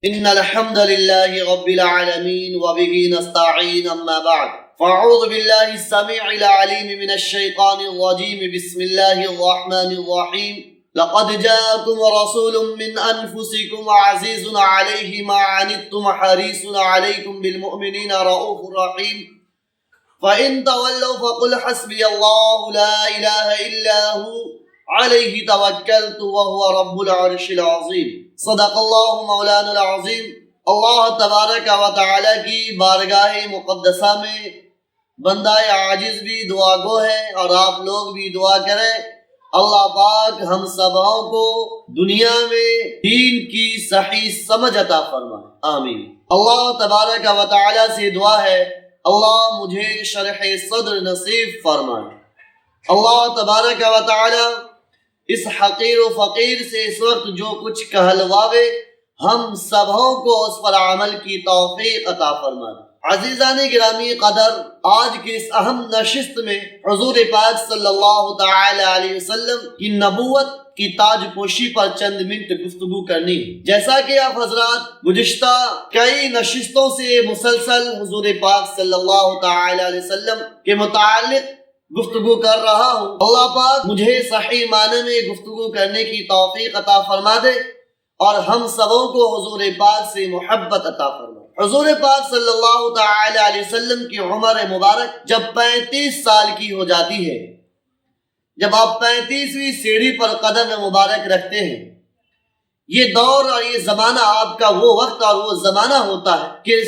إن الحمد لله رب العالمين وبه نستعين أما بعد فأعوذ بالله السميع العليم من الشيطان الرجيم بسم الله الرحمن الرحيم لقد جاءكم رسول من أنفسكم عزيز عليه ما عنتم حريص عليكم بالمؤمنين رؤوف رحيم فإن تولوا فقل حسبي الله لا إله إلا هو عليه توکلت وهو رب العرش العظیم۔ صدق اللہ مولانا العظیم۔ اللہ تبارک و تعالی کی بارگاہ مقدسہ میں بندہ عاجز بھی دعا گو ہے اور آپ لوگ بھی دعا کریں اللہ پاک ہم سبوں کو دنیا میں دین کی صحیح سمجھ عطا فرمائے، آمین۔ اللہ تبارک و تعالی سے دعا ہے اللہ مجھے شرح صدر نصیب فرمائے۔ اللہ تبارک و تعالی اس حقیر و فقیر سے اس وقت جو کچھ کہلواوے ہم سبوں کو اس پر عمل کی توفیق عطا فرمائے۔ عزیزان گرامی قدر، آج کی اس اہم نشست میں حضور پاک صلی اللہ تعالی علیہ وسلم کی نبوت کی تاج پوشی پر چند منٹ گفتگو کرنی ہے۔ جیسا کہ آپ حضرات گزشتہ کئی نشستوں سے مسلسل حضور پاک صلی اللہ تعالی علیہ وسلم کے متعلق گفتگو کر رہا ہوں، اللہ پاک مجھے صحیح معنی میں گفتگو کرنے کی توفیق عطا فرما دے اور ہم سبوں کو حضور پاک سے محبت عطا فرما۔ حضور پاک صلی اللہ تعالی علیہ وسلم کی عمر مبارک جب 35 سال کی ہو جاتی ہے، جب آپ 35ویں سیڑھی پر قدم مبارک رکھتے ہیں، یہ دور اور یہ زمانہ آپ کا وہ وقت اور وہ زمانہ ہوتا ہے کہ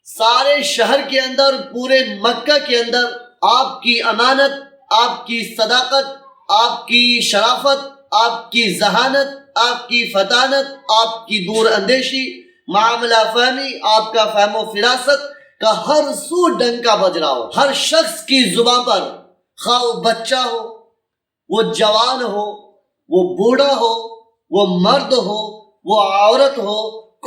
سارے شہر کے اندر، پورے مکہ کے اندر آپ کی امانت، آپ کی صداقت، آپ کی شرافت، آپ کی ذہانت، آپ کی فطانت، آپ کی دور اندیشی، معاملہ فہمی، آپ کا فہم و فراست کا ہر سو ڈنکا بج رہا ہو۔ ہر شخص کی زبان پر، خواہ وہ بچہ ہو، وہ جوان ہو، وہ بوڑھا ہو، وہ مرد ہو، وہ عورت ہو،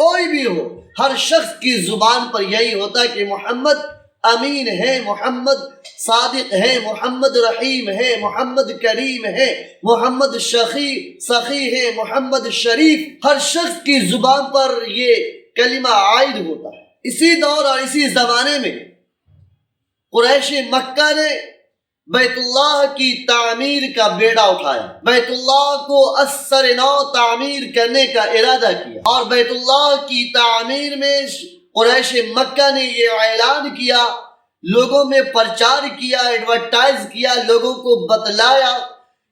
کوئی بھی ہو، ہر شخص کی زبان پر یہی ہوتا کہ محمد امین ہے، محمد صادق ہے، محمد رحیم ہے، محمد کریم ہے، محمد سخی ہے، محمد شریف۔ ہر شخص کی زبان پر یہ کلمہ عائد ہوتا ہے۔ اسی دور اور اسی زمانے میں قریش مکہ نے بیت اللہ کی تعمیر کا بیڑا اٹھایا، بیت اللہ کو اثر نو تعمیر کرنے کا ارادہ کیا، اور بیت اللہ کی تعمیر میں قریش مکہ نے یہ اعلان کیا، لوگوں میں پرچار کیا، ایڈورٹائز کیا، لوگوں کو بتلایا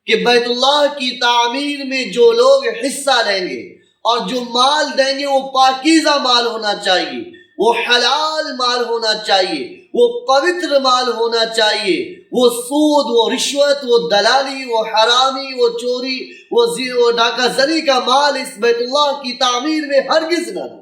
کہ بیت اللہ کی تعمیر میں جو لوگ حصہ لیں گے اور جو مال دیں گے وہ پاکیزہ مال ہونا چاہیے، وہ حلال مال ہونا چاہیے، وہ پوتر مال ہونا چاہیے، وہ سود، وہ رشوت، وہ دلالی، وہ حرامی، وہ چوری، وہ ڈاکہ زنی کا مال اس بیت اللہ کی تعمیر میں ہرگز نہ دے،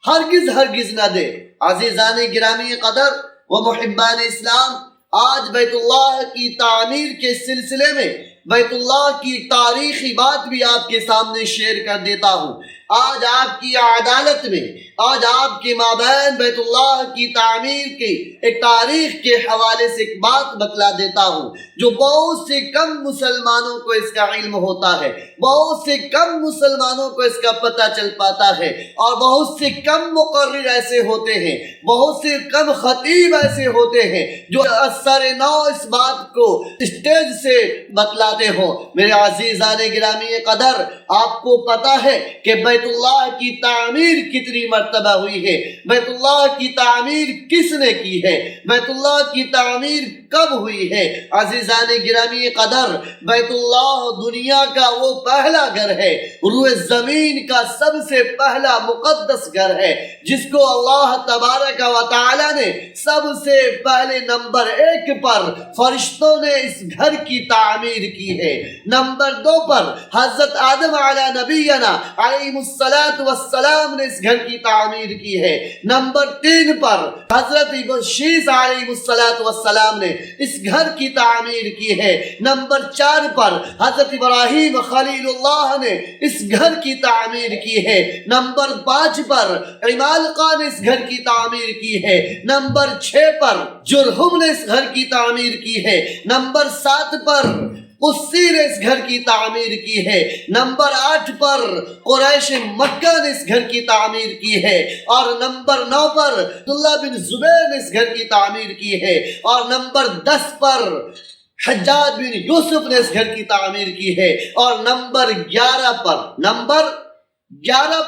ہرگز نہ دے۔ عزیزان گرامی قدر و محبان اسلام، آج بیت اللہ کی تعمیر کے سلسلے میں بیت اللہ کی تاریخی بات بھی آپ کے سامنے شیئر کر دیتا ہوں۔ آج آپ کی عدالت میں، آج آپ کے مابین بیت اللہ کی تعمیر کی ایک تاریخ کے حوالے سے ایک بات بتلا دیتا ہوں جو بہت سے کم مسلمانوں کو اس کا علم ہوتا ہے، بہت سے کم مسلمانوں کو اس کا پتہ چل پاتا ہے، اور بہت سے کم مقرر ایسے ہوتے ہیں، بہت سے کم خطیب ایسے ہوتے ہیں جو اثر نو اس بات کو اسٹیج سے بتلاتے ہوں۔ میرے عزیزان گرامی قدر، آپ کو پتہ ہے کہ بیت اللہ کی تعمیر کتنی مرتبہ ہوئی ہے، بیت اللہ کی تعمیر کس نے کی ہے، بیت اللہ کی تعمیر کب ہوئی ہے؟ عزیزان گرامی قدر، بیت اللہ دنیا کا وہ پہلا گھر ہے، روئے زمین کا سب سے پہلا مقدس گھر ہے، جس کو اللہ تبارک و تعالی نے سب سے پہلے نمبر 1 پر فرشتوں نے اس گھر کی تعمیر کی ہے، نمبر 2 پر حضرت آدم علی نبینا علیہ السلام نے اس گھر کی تعمیر کی ہے، نمبر 3 پر حضرت شیس علیہ السلام نے اس گھر کی تعمیر کی ہے، نمبر 4 پر حضرت ابراہیم خلیل اللہ نے اس گھر کی تعمیر کی ہے، نمبر 5 پر عمالقہ نے اس گھر کی تعمیر کی ہے، نمبر 6 پر جرہم نے اس گھر کی تعمیر کی ہے، نمبر 7 پر قسی نے اس گھر کی تعمیر کی ہے، نمبر 8 پر قریش مکہ نے اس گھر کی تعمیر کی ہے، اور نمبر 9 پر عبداللہ بن زبیر نے اس گھر کی تعمیر کی ہے، اور نمبر 10 پر حجاج بن یوسف نے اس گھر کی تعمیر کی ہے، اور نمبر 11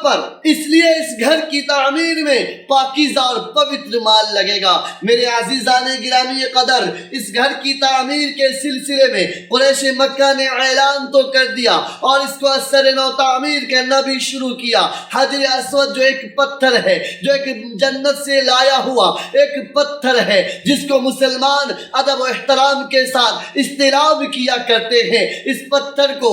پر اس لیے اس گھر کی تعمیر میں پاکیزہ اور پوتر مال لگے گا۔ میرے عزیزان گرامی قدر، اس گھر کی تعمیر کے سلسلے میں قریش مکہ نے اعلان تو کر دیا اور اس کو اثر نو تعمیر کرنا بھی شروع کیا۔ حجر اسود جو ایک پتھر ہے، جو ایک جنت سے لایا ہوا ایک پتھر ہے، جس کو مسلمان ادب و احترام کے ساتھ استلام کیا کرتے ہیں، اس پتھر کو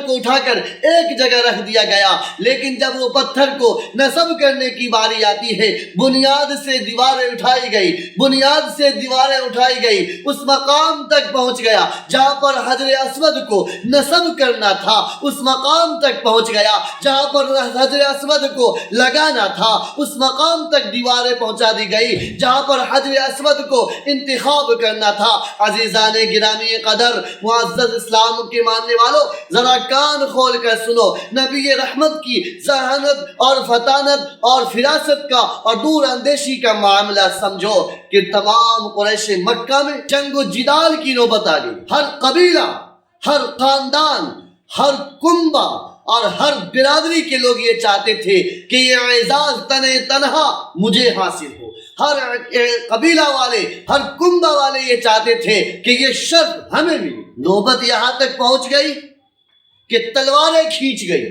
اٹھا کر ایک جگہ رکھ دیا گیا، لیکن جب وہ پتھر کو نصب کرنے کی باری آتی ہے، بنیاد سے دیواریں اٹھائی گئی، اس مقام تک پہنچ گیا جہاں پر حجر اسود کو نصب کرنا تھا، اس مقام تک پہنچ گیا جہاں پر حجر اسود کو لگانا تھا، اس مقام تک دیواریں پہنچا دی گئی جہاں پر حجر اسود کو انتخاب کرنا تھا۔ عزیزان گرامی قدر، معزز اسلام کے ماننے والوں، ذرا کان کھول کر سنو، نبی رحمت کی ذہانت اور فطانت اور فراست کا اور دور اندیشی کا معاملہ سمجھو کہ تمام قریش مکہ میں جنگ و جدال کی نوبت آ گئی۔ ہر قبیلہ، ہر خاندان، ہر کنبہ اور ہر برادری کے لوگ یہ چاہتے تھے کہ یہ اعزاز تنہا مجھے حاصل ہو۔ ہر قبیلہ والے، ہر کنبہ والے یہ چاہتے تھے کہ یہ شرف ہمیں ملے۔ نوبت یہاں تک پہنچ گئی کہ تلواریں کھینچ گئی،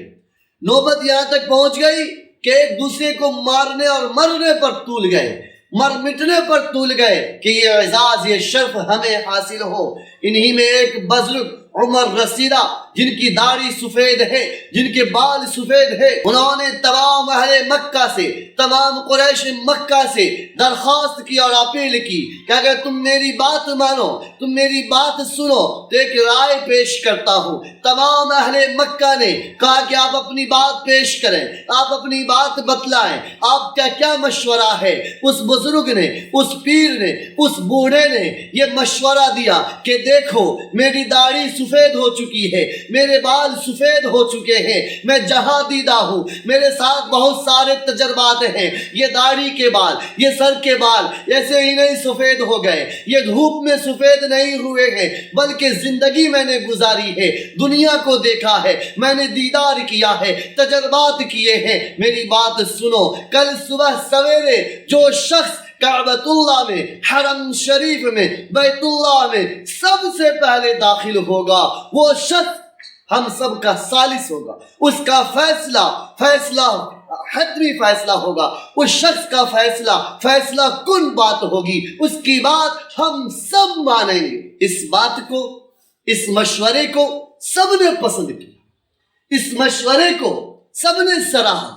نوبت یہاں تک پہنچ گئی کہ ایک دوسرے کو مارنے اور مرنے پر تول گئے، مٹنے پر تول گئے کہ یہ اعزاز، یہ شرف ہمیں حاصل ہو۔ انہی میں ایک بزرگ عمر رسیدہ، جن کی داڑھی سفید ہے، جن کے بال سفید ہے، انہوں نے تمام اہل مکہ سے، تمام قریش مکہ سے درخواست کی اور اپیل کی کہ اگر تم میری بات مانو، تم میری بات سنو تو ایک رائے پیش کرتا ہوں۔ تمام اہل مکہ نے کہا کہ آپ اپنی بات پیش کریں، آپ اپنی بات بتلائیں، آپ کا کیا مشورہ ہے؟ اس بزرگ نے، اس پیر نے، اس بوڑھے نے یہ مشورہ دیا کہ دیکھو، میری داڑھی سفید ہو چکی ہے، میرے بال سفید ہو چکے ہیں، میں جہاں دیدہ ہوں، میرے ساتھ بہت سارے تجربات ہیں، یہ داڑھی کے بال، یہ سر کے بال ایسے ہی نہیں سفید ہو گئے، یہ دھوپ میں سفید نہیں ہوئے ہیں، بلکہ زندگی میں نے گزاری ہے، دنیا کو دیکھا ہے، میں نے دیدار کیا ہے، تجربات کیے ہیں۔ میری بات سنو، کل صبح سویرے جو شخص کعبۃ اللہ میں، حرم شریف میں، بیت اللہ میں سب سے پہلے داخل ہوگا، وہ شخص ہم سب کا ثالث ہوگا، اس کا فیصلہ حتمی فیصلہ ہوگا، اس شخص کا فیصلہ کن بات ہوگی، اس کی بات ہم سب مانیں گے۔ اس بات کو، اس مشورے کو سب نے پسند کیا، اس مشورے کو سب نے سراہا،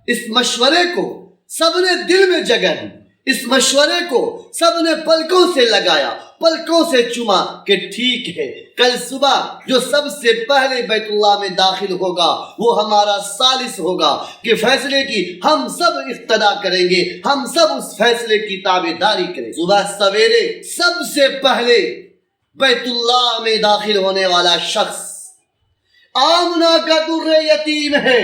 اس مشورے کو سب نے دل میں جگہ دی، اس مشورے کو سب نے پلکوں سے لگایا، پلکوں سے چوما کہ ٹھیک ہے، کل صبح جو سب سے پہلے بیت اللہ میں داخل ہوگا وہ ہمارا ثالث ہوگا، کہ فیصلے کی ہم سب اقتدا کریں گے، ہم سب اس فیصلے کی تابعداری کریں۔ صبح سویرے سب سے پہلے بیت اللہ میں داخل ہونے والا شخص آمنہ کا در یتیم ہے،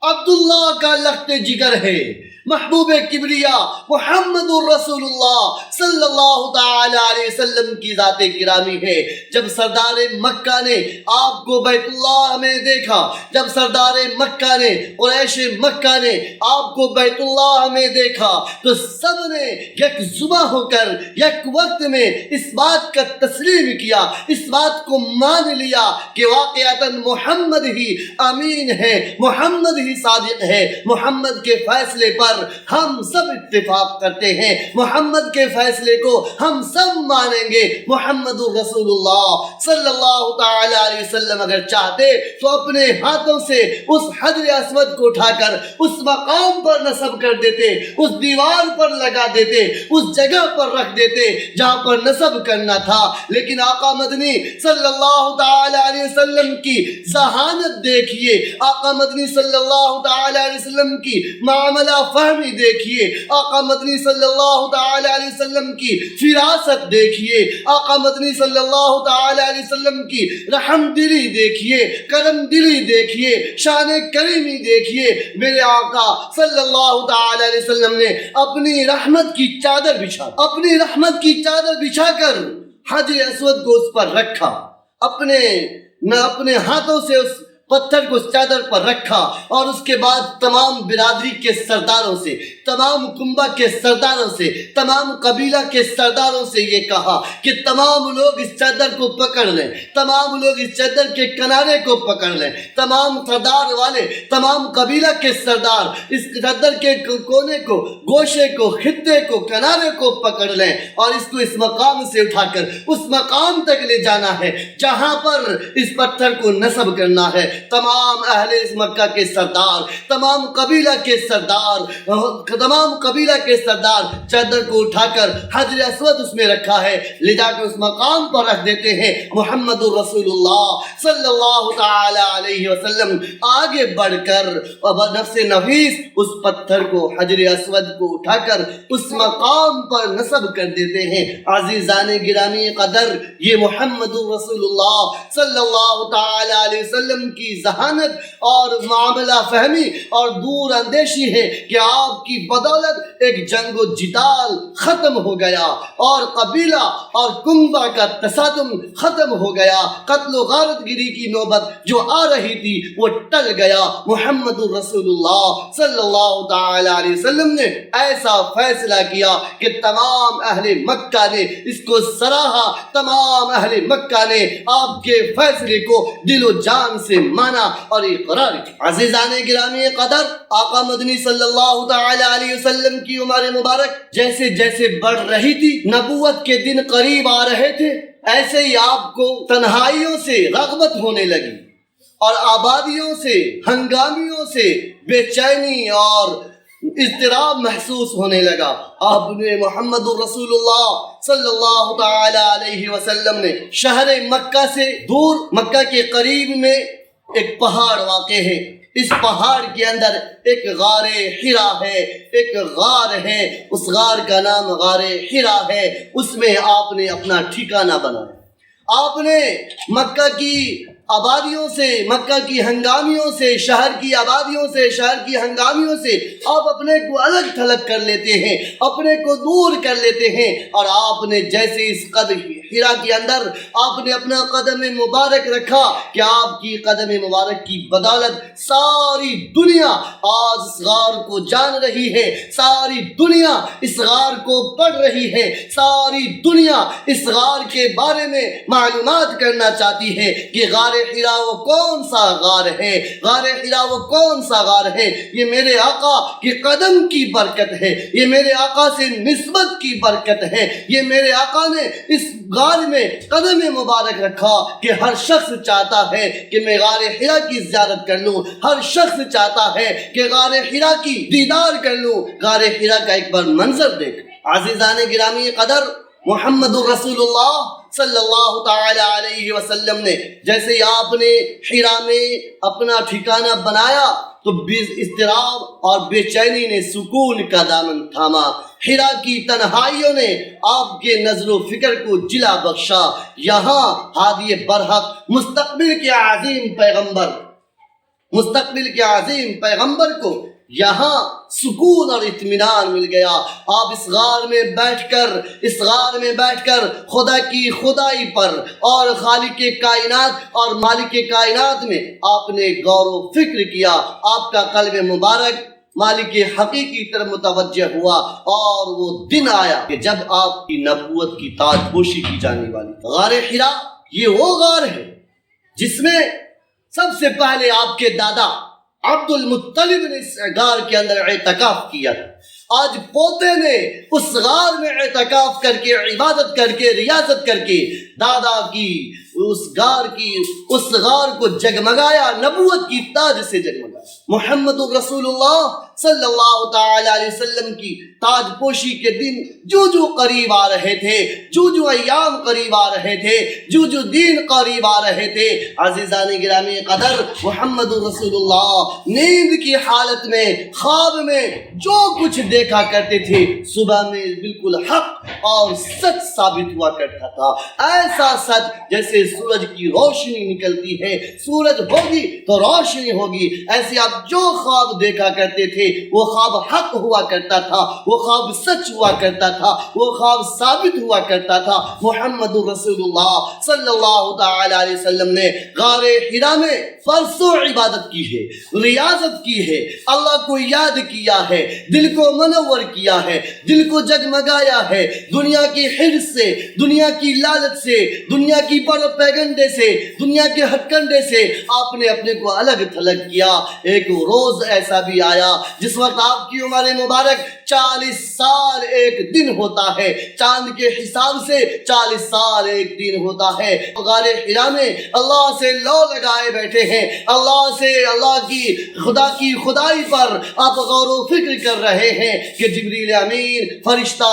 عبداللہ کا لخت جگر ہے، محبوب کبریا محمد الرسول اللہ صلی اللہ تعالی علیہ وسلم کی ذات گرامی ہے۔ جب سردار مکہ نے آپ کو بیت اللہ میں دیکھا، جب سردار مکہ نے، قریش مکہ نے آپ کو بیت اللہ میں دیکھا تو سب نے یک زباں ہو کر یک وقت میں اس بات کا تسلیم کیا، اس بات کو مان لیا کہ واقعتاً محمد ہی امین ہے، محمد ہی صادق ہے، محمد کے فیصلے پر ہم سب اتفاق کرتے ہیں، محمد کے فیصلے کو ہم سب مانیں گے۔ محمد الرسول اللہ صلی اللہ تعالی علیہ وسلم اگر چاہتے تو اپنے ہاتھوں سے اس حجر اسود کو اٹھا کر اس مقام پر نصب کر دیتے، اس دیوار پر لگا دیتے، اس جگہ پر رکھ دیتے جہاں پر نصب کرنا تھا، لیکن آقا مدنی صلی اللہ تعالی علیہ وسلم کی ذہانت دیکھیے، آقا مدنی صلی اللہ تعالی علیہ وسلم کی معاملہ فہمی دیکھیے، آقا مدنی صلی اللہ تعالی علیہ وسلم کی فراست دیکھیے، آقا مدنی صلی اللہ تعالی علیہ وسلم کی رحم دلی دیکھیے، کرم دلی دیکھیے، شان کریمی دیکھیے۔ میرے آقا صلی اللہ تعالی علیہ وسلم نے اپنی رحمت کی چادر بچھا کر حجر اسود کو اس پر رکھا، اپنے ہاتھوں سے اس پتھر کو اس چادر پر رکھا، اور اس کے بعد تمام برادری کے سرداروں سے، تمام کنبہ کے سرداروں سے، تمام قبیلہ کے سرداروں سے یہ کہا کہ تمام لوگ اس چادر کو پکڑ لیں، تمام لوگ اس چادر کے کنارے کو پکڑ لیں، تمام سردار والے، تمام قبیلہ کے سردار اس چادر کے کونے کو، گوشے کو، خطے کو، کنارے کو پکڑ لیں، اور اس کو اس مقام سے اٹھا کر اس مقام تک لے جانا ہے جہاں پر اس پتھر کو نصب کرنا ہے۔ تمام اہل اس مکہ کے سردار، تمام قبیلہ کے سردار چادر کو اٹھا کر حجر اسود اس میں رکھا ہے، لے جا کر اس مقام پر رکھ دیتے ہیں۔ محمد الرسول اللہ صلی اللہ تعالی علیہ وسلم آگے بڑھ کر نفس نفیس اس پتھر کو، حجر اسود کو اٹھا کر اس مقام پر نصب کر دیتے ہیں۔ عزیزان گرامی قدر، یہ محمد الرسول اللہ صلی اللہ تعالی علیہ وسلم کی ذہانت اور معاملہ فہمی اور دور اندیشی ہے کہ آپ کی بدولت ایک جنگ و جدال ختم ہو گیا، اور قبیلہ اور کنبہ کا تصادم ختم ہو گیا، قتل و غارت گری کی نوبت جو آ رہی تھی وہ ٹل گیا۔ محمد الرسول اللہ صلی اللہ تعالی علیہ وسلم نے ایسا فیصلہ کیا کہ تمام اہل مکہ نے اس کو سراہا، تمام اہل مکہ نے آپ کے فیصلے کو دل و جان سے مانا اور اقرار کیا۔ عزیزان گرامی قدر، آقا مدنی صلی اللہ تعالی علیہ وسلم کی عمر مبارک جیسے جیسے بڑھ رہی تھی، نبوت کے دن قریب آ رہے تھے، ایسے ہی آپ کو تنہائیوں سے رغبت ہونے لگی، اور آبادیوں سے، ہنگامیوں سے بے چینی اور اضطراب محسوس ہونے لگا۔ آپ نے محمد الرسول اللہ صلی اللہ تعالی علیہ وسلم نے شہر مکہ سے دور، مکہ کے قریب میں ایک پہاڑ واقع ہے، اس پہاڑ کے اندر ایک غار حرا ہے، ایک غار ہے، اس غار کا نام غار حرا ہے، اس میں آپ نے اپنا ٹھکانہ بنایا۔ آپ نے مکہ کی آبادیوں سے، مکہ کی ہنگامیوں سے، شہر کی آبادیوں سے، شہر کی ہنگامیوں سے آپ اپنے کو الگ تھلگ کر لیتے ہیں، اپنے کو دور کر لیتے ہیں، اور آپ نے جیسے اس قدم حرا کے اندر آپ نے اپنا قدم مبارک رکھا کہ آپ کی قدم مبارک کی بدولت ساری دنیا آج اس غار کو جان رہی ہے، ساری دنیا اس غار کو پڑھ رہی ہے، ساری دنیا اس غار کے بارے میں معلومات کرنا چاہتی ہے کہ غار حرا وہ کون سا غار ہے، غار حرا وہ کون سا غار ہے۔ یہ میرے آقا کے قدم کی برکت ہے، یہ میرے آقا سے نسبت کی برکت ہے، یہ میرے آقا نے اس غار میں قدم مبارک رکھا کہ ہر شخص چاہتا ہے کہ میں غار حرا کی زیارت کر لوں، ہر شخص چاہتا ہے کہ غار حرا کی دیدار کر لوں، غار حرا کا ایک بار منظر دیکھ۔ عزیزان گرامی قدر، محمد الرسول اللہ صلی اللہ تعالی علیہ وسلم نے جیسے ہی آپ نے حرا میں اپنا ٹھکانہ بنایا تو اضطراب اور بے چینی نے سکون کا دامن تھاما۔ حرا کی تنہائیوں نے آپ کے نظر و فکر کو جلا بخشا۔ یہاں ہادی برحق مستقبل کے عظیم پیغمبر کو یہاں سکون اور اطمینان مل گیا۔ آپ اس غار میں بیٹھ کر خدا کی خدائی پر اور خالق کائنات اور مالک کائنات میں آپ نے غور و فکر کیا۔ آپ کا قلب مبارک مالک حقیقی طرف متوجہ ہوا، اور وہ دن آیا کہ جب آپ کی نبوت کی تاج پوشی کی جانے والی۔ غار حرا یہ وہ غار ہے جس میں سب سے پہلے آپ کے دادا عبد المطلب نے اس غار کے اندر اعتکاف کیا تھا۔ آج پوتے نے اس غار میں اعتکاف کر کے، عبادت کر کے، ریاضت کر کے دادا کی اس غار کو جگمگایا، نبوت کی تاج سے جگمگایا۔ محمد رسول اللہ صلی اللہ تعالی علیہ وسلم کی تاج پوشی کے دن جو جو قریب آ رہے تھے، جو جو ایام قریب آ رہے تھے، جو جو دین قریب آ رہے تھے، عزیزان گرامی قدر، محمد رسول اللہ نیند کی حالت میں، خواب میں جو کچھ دیکھا کرتے تھے، صبح میں بالکل حق اور سچ ثابت ہوا کرتا تھا۔ ایسا سچ جیسے سورج کی روشنی نکلتی ہے، سورج ہوگی تو روشنی ہوگی، ایسے آپ جو خواب دیکھا کرتے تھے وہ خواب حق ہوا کرتا تھا، وہ خواب سچ ہوا کرتا تھا، وہ خواب ثابت ہوا کرتا تھا۔ محمد رسول اللہ صلی اللہ تعالی علیہ وسلم نے غار حرا میں فرسو عبادت کی ہے، ریاضت کی ہے، اللہ کو یاد کیا ہے، دل کو منور کیا ہے، دل کو جگمگایا ہے، دنیا کی حرص سے، دنیا کی لالچ سے، دنیا کی پروپیگنڈے سے، دنیا کے ہتھ کنڈے سے آپ نے اپنے کو الگ تھلگ کیا۔ ایک روز ایسا بھی آیا جس وقت آپ کی عمر مبارک 40 سال ایک دن ہوتا ہے، چاند کے حساب سے 40 سال ایک دن ہوتا ہے۔ غار حرا میں اللہ سے لو لگائے بیٹھے ہیں، اللہ کی خدائی پر آپ غور و فکر کر رہے ہیں کہ جبریل امین فرشتہ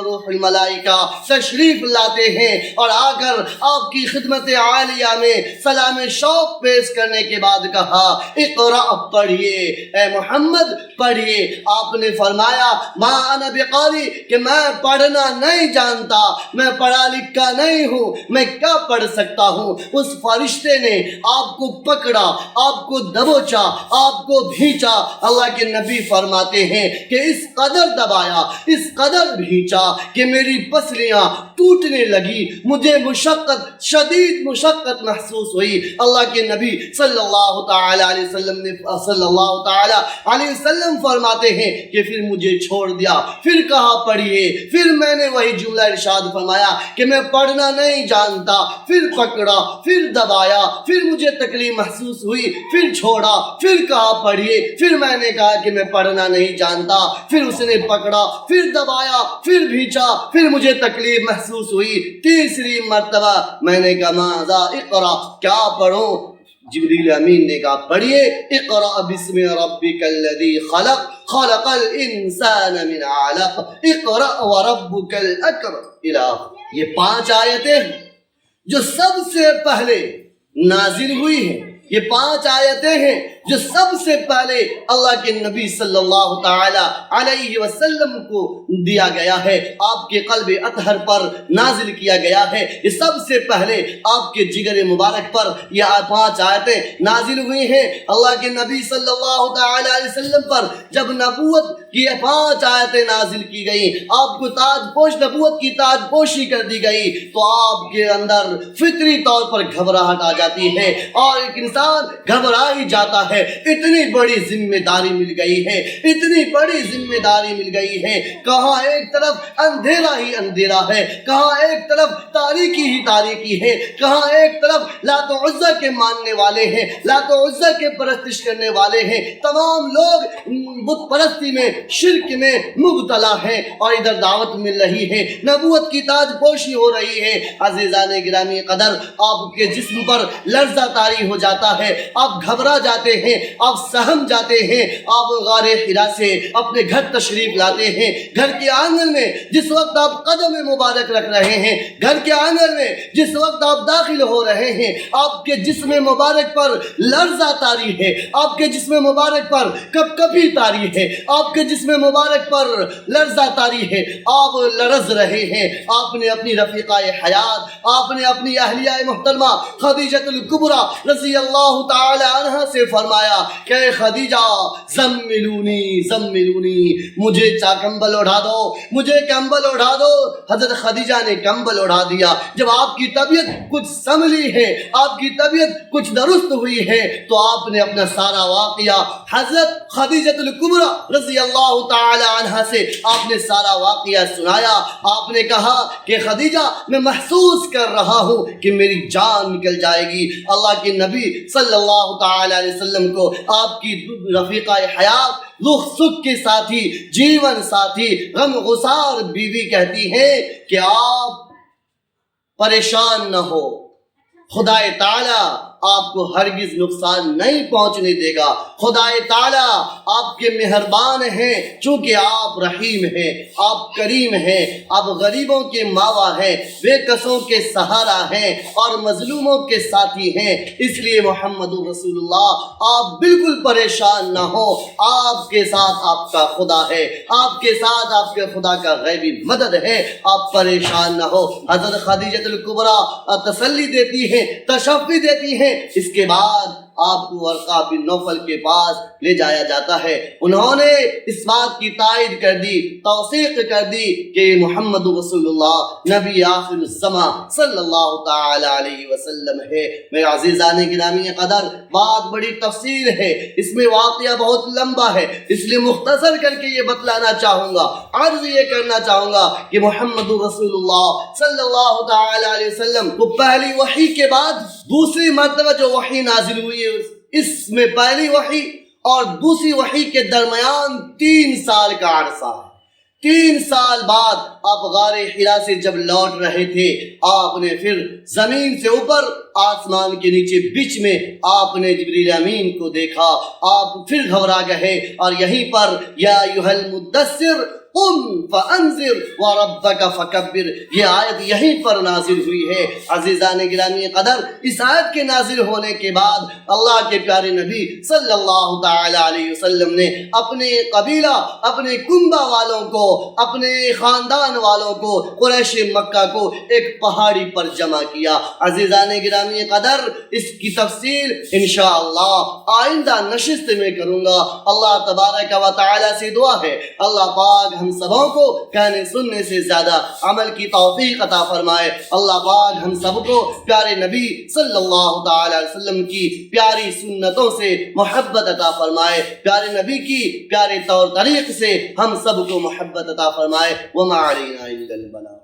روح الملائکہ تشریف لاتے ہیں اور آ کر آپ کی خدمت عالیہ میں سلام شوق پیش کرنے کے بعد کہا اقرأ، پڑھیے اے محمد پڑھیے۔ آپ نے فرمایا ما انا بقاری، کہ میں پڑھنا نہیں جانتا، میں پڑھا لکھا نہیں ہوں، میں کیا پڑھ سکتا ہوں۔ اس فرشتے نے آپ کو پکڑا، آپ کو دبوچا، آپ کو بھینچا۔ اللہ کے نبی فرماتے ہیں کہ اس قدر دبایا، اس قدر بھینچا کہ میری پسلیاں ٹوٹنے لگی، مجھے مشقت، شدید مشقت محسوس ہوئی۔ اللہ کے نبی صلی اللہ تعالی علیہ وسلم فرماتے ہیں کہ پھر مجھے چھوڑ دیا، پھر کہا پڑھیے، پھر میں نے وہی جملہ ارشاد فرمایا کہ میں پڑھنا نہیں جانتا، پھر پکڑا، پھر دبایا، پھر مجھے تکلیف محسوس ہوئی، پھر چھوڑا، پھر کہا پڑھیے، پھر میں نے کہا کہ میں پڑھنا نہیں جانتا، پھر اس نے پکڑا، پھر دبایا، پھر بھینچا، پھر مجھے تکلیف محسوس ہوئی، تیسری مرتبہ میں نے کہا ماذا اقرا، کیا پڑھوں؟ جبریل امین نے کہا پڑھیے اقرأ بسم ربک الذی خلق خلق الانسان من علق اقرأ وربک الاکرم۔ یہ 5 آیتیں جو سب سے پہلے نازل ہوئی ہیں، یہ 5 آیتیں ہیں جو سب سے پہلے اللہ کے نبی صلی اللہ تعالی علیہ وسلم کو دیا گیا ہے، آپ کے قلب اطہر پر نازل کیا گیا ہے۔ یہ سب سے پہلے آپ کے جگر مبارک پر یہ 5 آیتیں نازل ہوئی ہیں۔ اللہ کے نبی صلی اللہ تعالی علیہ وسلم پر جب نبوت کی 5 آیتیں نازل کی گئیں، آپ کو نبوت کی تاج پوشی کر دی گئی، تو آپ کے اندر فطری طور پر گھبراہٹ آ جاتی ہے اور ایک انسان گھبرا ہی جاتا ہے۔ اتنی بڑی ذمہ داری مل گئی ہے، اتنی بڑی ذمہ داری مل گئی ہے، کہاں ایک طرف اندھیرا ہی اندھیرا ہے، کہاں ایک طرف تاریکی ہی تاریکی ہے، کہاں ایک طرف لات و عزا کے ماننے والے ہیں، لات و عزا کے پرستش کرنے والے ہیں، تمام لوگ بت پرستی میں، شرک میں مبتلا ہیں، اور ادھر دعوت مل رہی ہے، نبوت کی تاج پوشی ہو رہی ہے۔ عزیزان گرامی قدر، آپ کے جسم پر لرزہ طاری ہو جاتا ہے، آپ گھبرا جاتے ہیں، آپ سہم جاتے ہیں، آپ غار حرا سے اپنے گھر تشریف لاتے ہیں۔ گھر کے آنگن میں جس وقت آپ قدم مبارک رکھ رہے ہیں، گھر کے آنگن میں جس وقت آپ داخل ہو رہے ہیں، آپ کے جسم مبارک پر لرزہ طاری ہے، آپ کے جسم مبارک پر کپکپی طاری ہے، آپ کے جسم مبارک پر لرزہ طاری ہے، آپ لرز رہے ہیں۔ آپ نے اپنی رفیقہ حیات، آپ نے اپنی اہلیہ محترمہ خدیجہ الکبریٰ رضی اللہ تعالی عنہ سے فرمایا کہ خدیجہ زملونی، مجھے کمبل اڑا دو، مجھے کمبل اڑا دو۔ حضرت خدیجہ نے کمبل اڑا دیا۔ جب آپ کی طبیعت کچھ سنبھلی ہے، آپ کی طبیعت کچھ درست ہوئی ہے، تو آپ نے اپنا سارا واقعہ حضرت خدیجہ الکبریٰ رضی اللہ تعالی عنہ سے آپ نے سارا واقعہ سنایا۔ آپ نے کہا کہ خدیجہ میں محسوس کر رہا ہوں کہ میری جان نکل جائے گی۔ اللہ کے نبی صلی اللہ تعالی علیہ وسلم کو آپ کی رفیقہ حیات، دکھ سکھ کے ساتھی، جیون ساتھی، غم گسار بیوی کہتی ہیں کہ آپ پریشان نہ ہو، خدا تعالیٰ آپ کو ہرگز نقصان نہیں پہنچنے دے گا۔ خدا تعالیٰ آپ کے مہربان ہیں، چونکہ آپ رحیم ہیں، آپ کریم ہیں، آپ غریبوں کے ماوا ہیں، بے کسوں کے سہارا ہیں اور مظلوموں کے ساتھی ہیں۔ اس لیے محمد رسول اللہ آپ بالکل پریشان نہ ہو، آپ کے ساتھ آپ کا خدا ہے، آپ کے ساتھ آپ کے خدا کا غیبی مدد ہے، آپ پریشان نہ ہو۔ حضرت خدیجہ الکبریٰ تسلی دیتی ہیں، تشفی دیتی ہیں۔ اس کے بعد آپ کو ورقہ بن نوفل کے پاس لے جایا جاتا ہے۔ انہوں نے اس بات کی تائید کر دی، توثیق کر دی کہ محمد رسول اللہ نبی آخر الزماں صلی اللہ تعالی علیہ وسلم ہے۔ میرے عزیزان گرامی قدر، بات بڑی تفصیل ہے، اس میں واقعہ بہت لمبا ہے، اس لیے مختصر کر کے یہ بتلانا چاہوں گا، عرض یہ کرنا چاہوں گا کہ محمد رسول اللہ صلی اللہ تعالی علیہ وسلم کو پہلی وحی کے بعد دوسری مرتبہ جو وحی نازل ہوئی ہے، اس میں پہلی وحی اور دوسری وحی کے درمیان 3 سال کا عرصہ ہے۔ 3 سال بعد آپ غار حرا سے جب لوٹ رہے تھے، آپ نے پھر زمین سے اوپر آسمان کے نیچے بیچ میں آپ نے جبریل امین کو دیکھا، آپ پھر گھبرا گئے اور یہیں پر یا ایھا المدثر قم فانذر وربک فکبر، یہ آیت یہیں پر نازل ہوئی ہے۔ عزیزان گرامی قدر، اس آیت کے نازل ہونے کے بعد اللہ کے پیارے نبی صلی اللہ تعالی علیہ وسلم نے اپنے قبیلہ، اپنے کنبہ والوں کو، اپنے خاندان والوں کو، قریش مکہ کو ایک پہاڑی پر جمع کیا۔ عزیزان گرامی قدر، اس کی تفصیل انشاءاللہ آئندہ نشست میں کروں گا۔ اللہ تبارک و تعالی سے دعا ہے اللہ پاک ہم سبوں کو کہنے سننے سے زیادہ عمل کی توفیق عطا فرمائے۔ اللہ پاک ہم سب کو پیارے نبی صلی اللہ تعالی علیہ وسلم کی پیاری سنتوں سے محبت عطا فرمائے، پیارے نبی کی پیارے طور طریق سے ہم سب کو محبت عطا فرمائے۔ وما علینا الا البلاغ۔